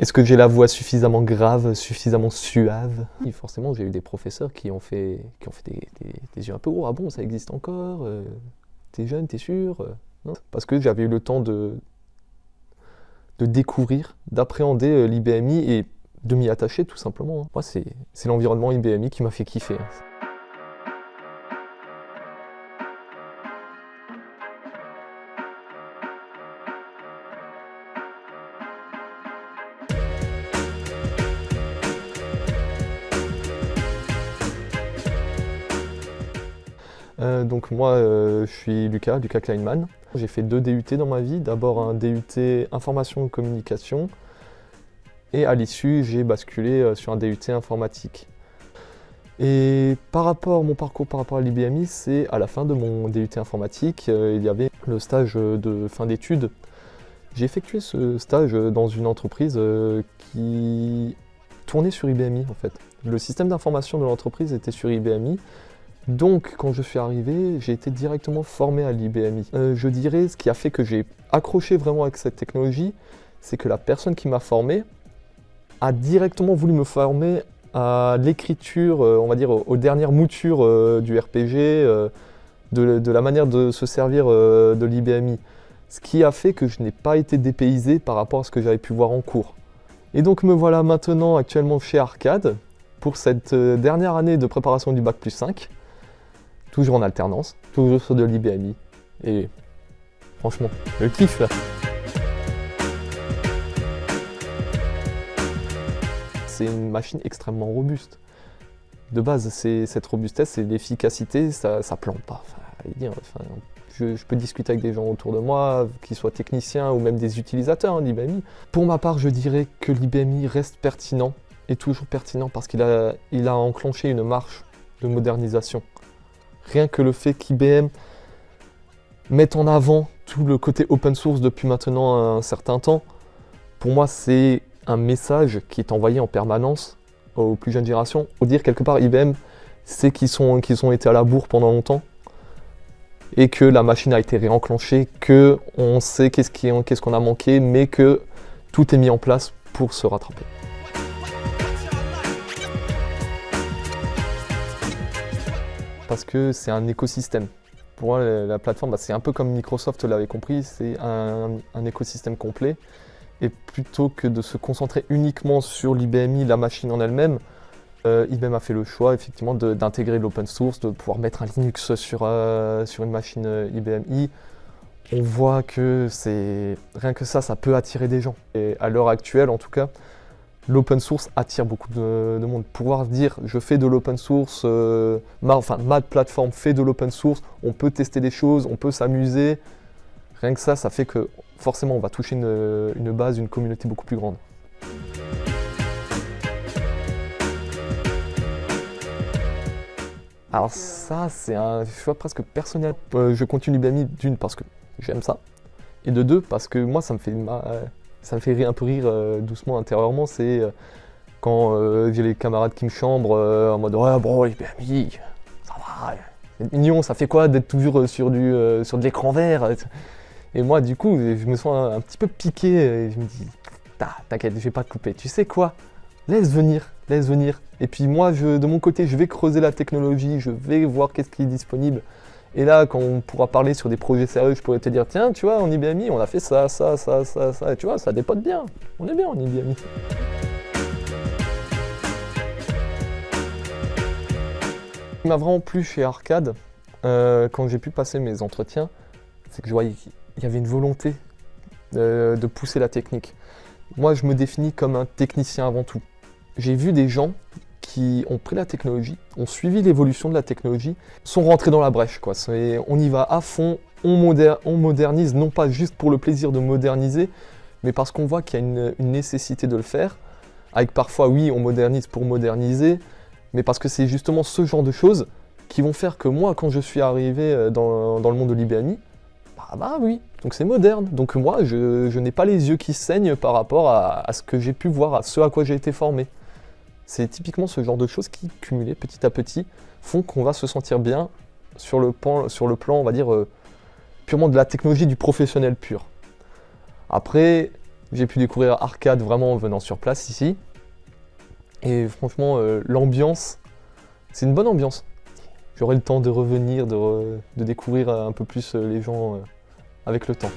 Est-ce que j'ai la voix suffisamment grave, suffisamment suave? Et forcément, j'ai eu des professeurs qui ont fait des yeux un peu gros. Ah bon, ça existe encore? T'es jeune, t'es sûr? Non. Parce que j'avais eu le temps de découvrir, d'appréhender l'IBMI et de m'y attacher tout simplement. Moi, c'est l'environnement IBMI qui m'a fait kiffer. Donc moi, je suis Lucas Kleinman. J'ai fait 2 DUT dans ma vie. D'abord un DUT Information et Communication. Et à l'issue, j'ai basculé sur un DUT Informatique. Et mon parcours par rapport à l'IBMI, c'est à la fin de mon DUT Informatique, il y avait le stage de fin d'études. J'ai effectué ce stage dans une entreprise qui tournait sur IBMI en fait. Le système d'information de l'entreprise était sur IBMI. Donc, quand je suis arrivé, j'ai été directement formé à l'IBMI. Je dirais, ce qui a fait que j'ai accroché vraiment avec cette technologie, c'est que la personne qui m'a formé a directement voulu me former à l'écriture, on va dire, aux dernières moutures du RPG, de la manière de se servir de l'IBMI. Ce qui a fait que je n'ai pas été dépaysé par rapport à ce que j'avais pu voir en cours. Et donc, me voilà maintenant actuellement chez Arcade pour cette dernière année de préparation du Bac+5. Toujours en alternance, toujours sur de l'IBMI. Et franchement, le kiff là. C'est une machine extrêmement robuste. De base, cette robustesse et l'efficacité, ça plante pas. Je peux discuter avec des gens autour de moi, qu'ils soient techniciens ou même des utilisateurs d'IBMI. Pour ma part, je dirais que l'IBMI reste pertinent, et toujours pertinent parce qu'il a enclenché une marche de modernisation. Rien que le fait qu'IBM mette en avant tout le côté open source depuis maintenant un certain temps, pour moi c'est un message qui est envoyé en permanence aux plus jeunes générations. Pour dire quelque part IBM c'est qu'ils ont été à la bourre pendant longtemps et que la machine a été réenclenchée, qu'on sait qu'est-ce qu'on a manqué, mais que tout est mis en place pour se rattraper. Parce que c'est un écosystème. Pour moi, la plateforme, c'est un peu comme Microsoft l'avait compris, c'est un écosystème complet. Et plutôt que de se concentrer uniquement sur l'IBMI, la machine en elle-même, IBM a fait le choix effectivement d'intégrer l'open source, de pouvoir mettre un Linux sur une machine IBMI. On voit que rien que ça peut attirer des gens. Et à l'heure actuelle, en tout cas, l'open source attire beaucoup de monde. Pouvoir dire je fais de l'open source, ma plateforme fait de l'open source, on peut tester des choses, on peut s'amuser. Rien que ça fait que forcément on va toucher une base, une communauté beaucoup plus grande. Alors ça, c'est un choix presque personnel. Je continue l'IBMI d'une parce que j'aime ça, et de deux parce que moi ça me fait un peu rire doucement intérieurement, c'est quand j'ai les camarades qui me chambrent en mode « Ouais bon, IBMI, ça va, c'est mignon, ça fait quoi d'être toujours sur de l'écran vert ?» Et moi du coup, je me sens un petit peu piqué et je me dis « T'inquiète, je vais pas te couper, tu sais quoi? Laisse venir. » Et puis moi, de mon côté, je vais creuser la technologie, je vais voir qu'est-ce qui est disponible. Et là, quand on pourra parler sur des projets sérieux, je pourrais te dire, tiens, tu vois, en IBMI, on a fait ça. Et tu vois, ça dépote bien. On est bien en IBMI. Ce qui m'a vraiment plu chez Arcade, quand j'ai pu passer mes entretiens, c'est que je voyais qu'il y avait une volonté de pousser la technique. Moi, je me définis comme un technicien avant tout. J'ai vu des gens qui ont pris la technologie, ont suivi l'évolution de la technologie, sont rentrés dans la brèche, quoi. On y va à fond, on modernise, non pas juste pour le plaisir de moderniser, mais parce qu'on voit qu'il y a une nécessité de le faire, avec parfois, oui, on modernise pour moderniser, mais parce que c'est justement ce genre de choses qui vont faire que moi, quand je suis arrivé dans le monde de l'IBMI, bah oui, donc c'est moderne. Donc moi, je n'ai pas les yeux qui saignent par rapport à ce que j'ai pu voir, à ce à quoi j'ai été formé. C'est typiquement ce genre de choses qui, cumulées petit à petit, font qu'on va se sentir bien sur le plan, on va dire, purement de la technologie du professionnel pur. Après, J'ai pu découvrir Arcade vraiment en venant sur place ici. Et franchement, l'ambiance, c'est une bonne ambiance. J'aurai le temps de revenir, de découvrir un peu plus les gens avec le temps.